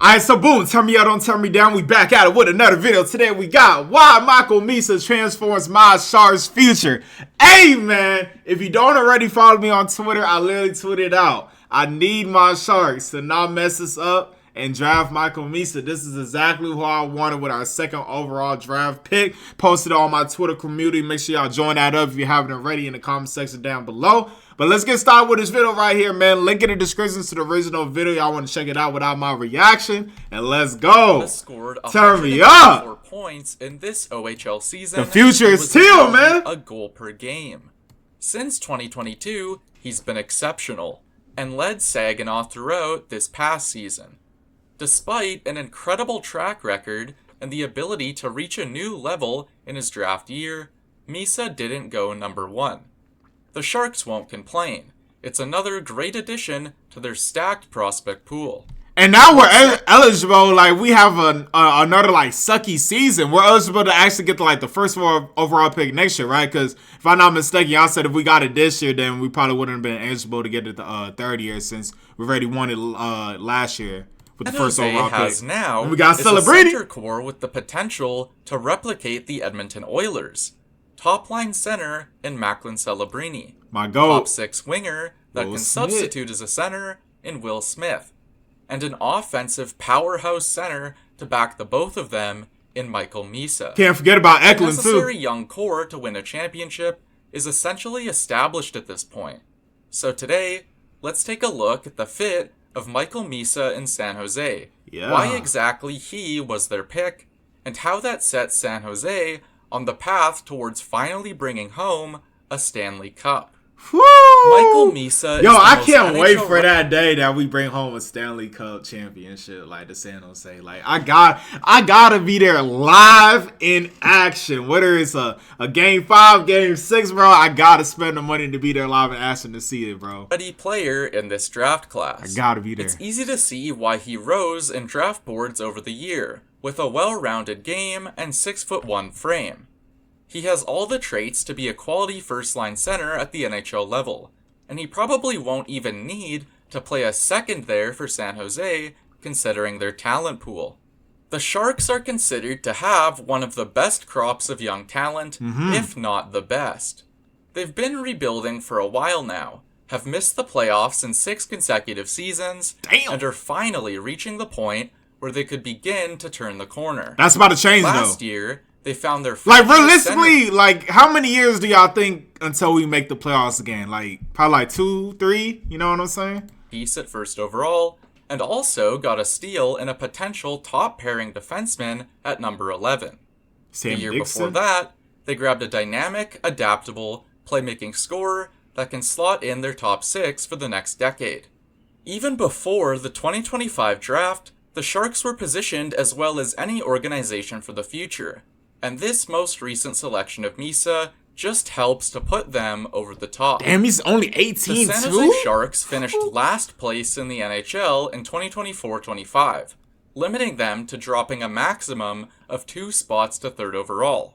Alright, so boom, turn me up, don't turn me down. We back at it with another video. Today we got why Michael Misa transforms my Sharks' future. Hey man, if you don't already follow me on Twitter, I literally tweeted out, I need my Sharks to not mess us up and draft Michael Misa. This is exactly who I wanted with our second overall draft pick. Posted on my Twitter community. Make sure y'all join that up if you haven't already in the comment section down below. But let's get started with this video right here, man. Link in the description to the original video. Y'all want to check it out without my reaction. And let's go. Scored Turn me up. 4 points in this OHL season. The future is teal, man. A goal per game. Since 2022, he's been exceptional and led Saginaw throughout this past season. Despite an incredible track record and the ability to reach a new level in his draft year, Misa didn't go number 1. The Sharks won't complain. It's another great addition to their stacked prospect pool. And now we're eligible, like we have another like sucky season. We're eligible to actually get the first overall pick next year, right? Because if I'm not mistaken, y'all said if we got it this year, then we probably wouldn't have been eligible to get it the third year since we've already won it last year with the first overall pick. Now and we got a celebrating center core with the potential to replicate the Edmonton Oilers. Top line center in Macklin Celebrini. My goal. Top 6 winger that can substitute as a center in Will Smith. And an offensive powerhouse center to back the both of them in Michael Misa. Can't forget about Eklund too. The necessary young core to win a championship is essentially established at this point. So today, let's take a look at the fit of Michael Misa in San Jose. Yeah. Why exactly he was their pick, and how that sets San Jose on the path towards finally bringing home a Stanley Cup. Woo! Michael Misa. Yo, I can't wait for that day that we bring home a Stanley Cup championship like the San Jose. Like I gotta be there live in action. Whether it's a game 5, game 6, bro, I gotta spend the money to be there live in action to see it, bro. Ready player in this draft class. I gotta be there. It's easy to see why he rose in draft boards over the year, with a well-rounded game and 6'1" frame. He has all the traits to be a quality first-line center at the NHL level, and he probably won't even need to play a second there for San Jose, considering their talent pool. The Sharks are considered to have one of the best crops of young talent, if not the best. They've been rebuilding for a while now, have missed the playoffs in 6 consecutive seasons, and are finally reaching the point where they could begin to turn the corner. That's about to change, though. Last year, they found their realistically, how many years do y'all think until we make the playoffs again? Probably 2, 3. You know what I'm saying? Piece at first overall, and also got a steal in a potential top pairing defenseman at number 11. Sam the year Dixon. before that, they grabbed a dynamic, adaptable, playmaking scorer that can slot in their top 6 for the next decade. Even before the 2025 draft, the Sharks were positioned as well as any organization for the future. And this most recent selection of Misa just helps to put them over the top. Damn, he's only 18 The San too? Jose Sharks finished last place in the NHL in 2024-25, limiting them to dropping a maximum of 2 spots to 3rd overall.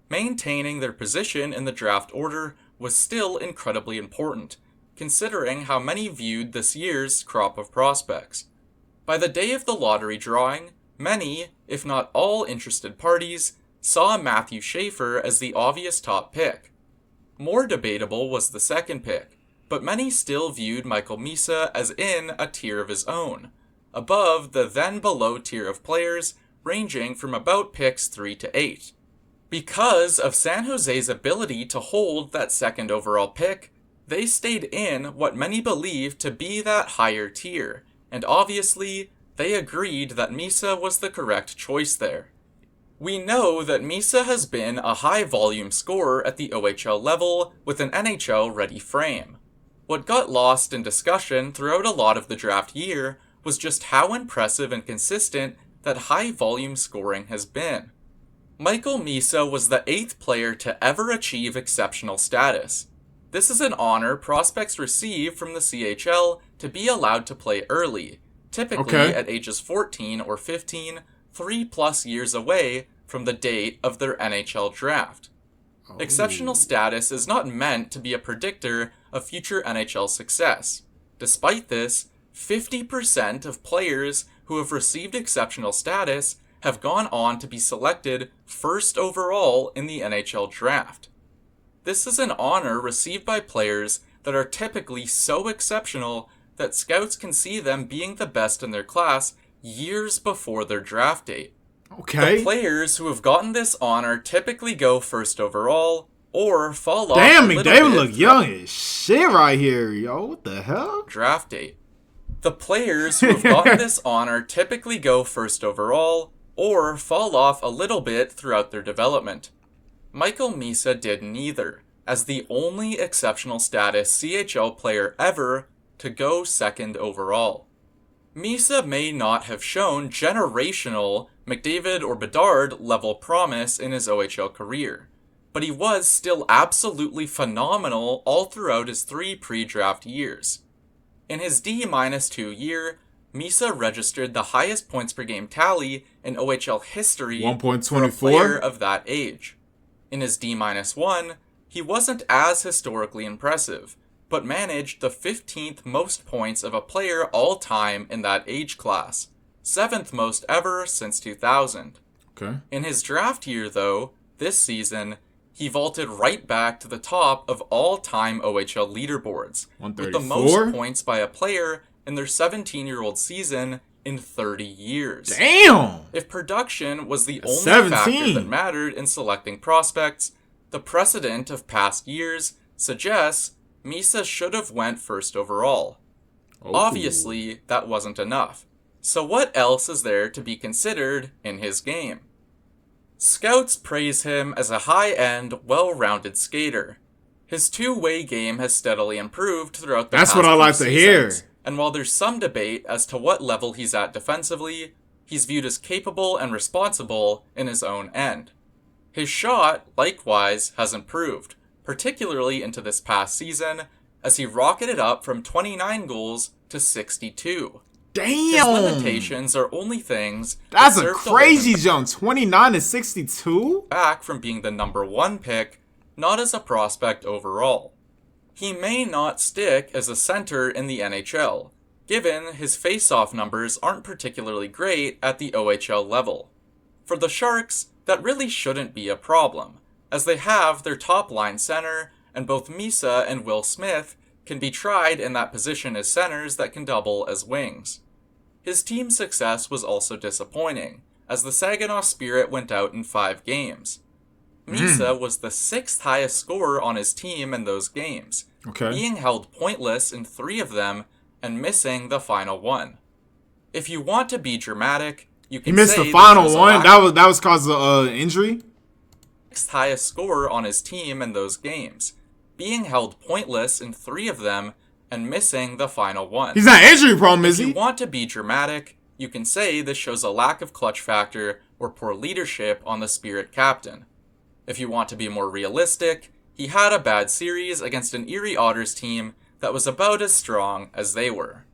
Maintaining their position in the draft order was still incredibly important, considering how many viewed this year's crop of prospects. By the day of the lottery drawing, many, if not all interested parties, saw Matthew Schaefer as the obvious top pick. More debatable was the second pick, but many still viewed Michael Misa as in a tier of his own, above the then below tier of players ranging from about picks 3 to 8. Because of San Jose's ability to hold that second overall pick, they stayed in what many believed to be that higher tier, and obviously, they agreed that Misa was the correct choice there. We know that Misa has been a high-volume scorer at the OHL level with an NHL-ready frame. What got lost in discussion throughout a lot of the draft year was just how impressive and consistent that high-volume scoring has been. Michael Misa was the 8th player to ever achieve exceptional status. This is an honor prospects receive from the CHL to be allowed to play early, typically at ages 14 or 15, 3+ years away from the date of their NHL draft. Exceptional status is not meant to be a predictor of future NHL success. Despite this, 50% of players who who have received exceptional status have gone on to be selected first overall in the NHL draft. This is an honor received by players that are typically so exceptional that scouts can see them being the best in their class years before their draft date. Okay. The players who have gotten this honor typically go first overall or fall off Damn, a little McDavid bit look young as shit right here, yo. What the hell? draft date. The players who have gotten this honor typically go first overall or fall off a little bit throughout their development. Michael Misa did neither, as the only exceptional status CHL player ever to go second overall. Misa may not have shown generational McDavid or Bedard level promise in his OHL career, but he was still absolutely phenomenal all throughout his 3 pre-draft years. In his D-2 year, Misa registered the highest points per game tally in OHL history for a 1.24 player of that age. In his D-1, he wasn't as historically impressive, but managed the 15th most points of a player all time in that age class, 7th most ever since 2000. Okay. In his draft year, though, this season, he vaulted right back to the top of all-time OHL leaderboards, with the 134? most points by a player in their 17-year-old season in 30 years. Damn! If production was the only 17. factor that mattered in selecting prospects, the precedent of past years suggests Misa should have went first overall. Oh. Obviously, that wasn't enough. So what else is there to be considered in his game? Scouts praise him as a high-end, well-rounded skater. His two-way game has steadily improved throughout the That's past what I few like to hear. seasons, and while there's some debate as to what level he's at defensively, he's viewed as capable and responsible in his own end. His shot, likewise, has improved, particularly into this past season, as he rocketed up from 29 goals to 62. Damn! His limitations are only things That's that a serve to hold crazy him jump. 29 to 62? back from being the number 1 pick, not as a prospect overall. He may not stick as a center in the NHL, given his face-off numbers aren't particularly great at the OHL level. For the Sharks, that really shouldn't be a problem, as they have their top-line center, and both Misa and Will Smith can be tried in that position as centers that can double as wings. His team's success was also disappointing, as the Saginaw Spirit went out in 5 games. Misa was the 6th highest scorer on his team in those games, being held pointless in 3 of them and missing the final one. If you want to be dramatic, you can He missed say the final this was a one? lack That was cause of injury? 6th highest scorer on his team in those games, being held pointless in 3 of them and missing the final one. He's not injury prone, is If you he? want to be dramatic, you can say this shows a lack of clutch factor or poor leadership on the Spirit captain. If you want to be more realistic, he had a bad series against an Erie Otters team that was about as strong as they were.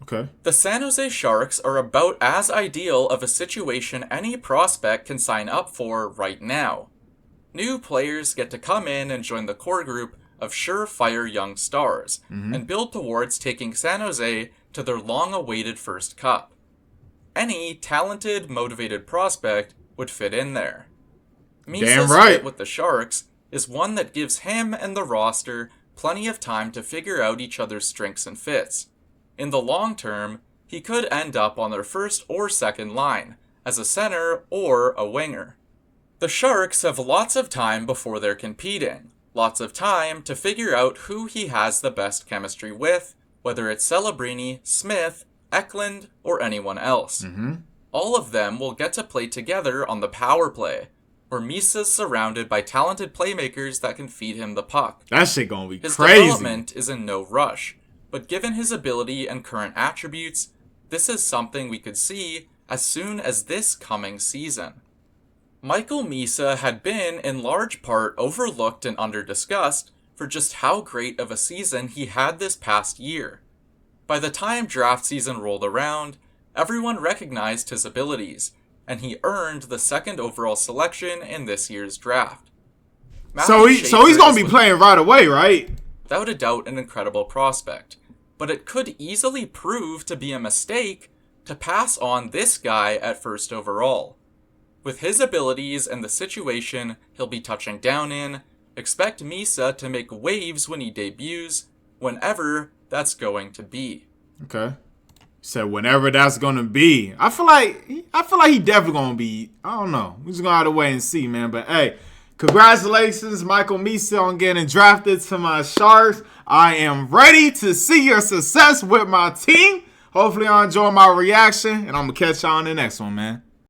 Okay. The San Jose Sharks are about as ideal of a situation any prospect can sign up for right now. New players get to come in and join the core group of surefire young stars, and build towards taking San Jose to their long-awaited first cup. Any talented, motivated prospect would fit in there. Misa's right. fit with the Sharks is one that gives him and the roster plenty of time to figure out each other's strengths and fits. In the long term, he could end up on their first or second line, as a center or a winger. The Sharks have lots of time before they're competing, lots of time to figure out who he has the best chemistry with, whether it's Celebrini, Smith, Eklund, or anyone else. All of them will get to play together on the power play, where Misa's surrounded by talented playmakers that can feed him the puck. That shit gonna be His crazy. development is in no rush, but given his ability and current attributes, this is something we could see as soon as this coming season. Michael Misa had been in large part overlooked and under-discussed for just how great of a season he had this past year. By the time draft season rolled around, everyone recognized his abilities, and he earned the 2nd overall selection in this year's draft. So Matthew he's Schaefer gonna is be playing right away, right? without a doubt an incredible prospect, but it could easily prove to be a mistake to pass on this guy at first overall. With his abilities and the situation he'll be touching down in, expect Misa to make waves when he debuts, whenever that's going to be. Okay. Said whenever that's gonna be. I feel like he definitely gonna be. I don't know. We just gonna have to wait and see, man. But hey, congratulations, Michael Misa, on getting drafted to my Sharks. I am ready to see your success with my team. Hopefully, I enjoy my reaction, and I'm gonna catch y'all on the next one, man.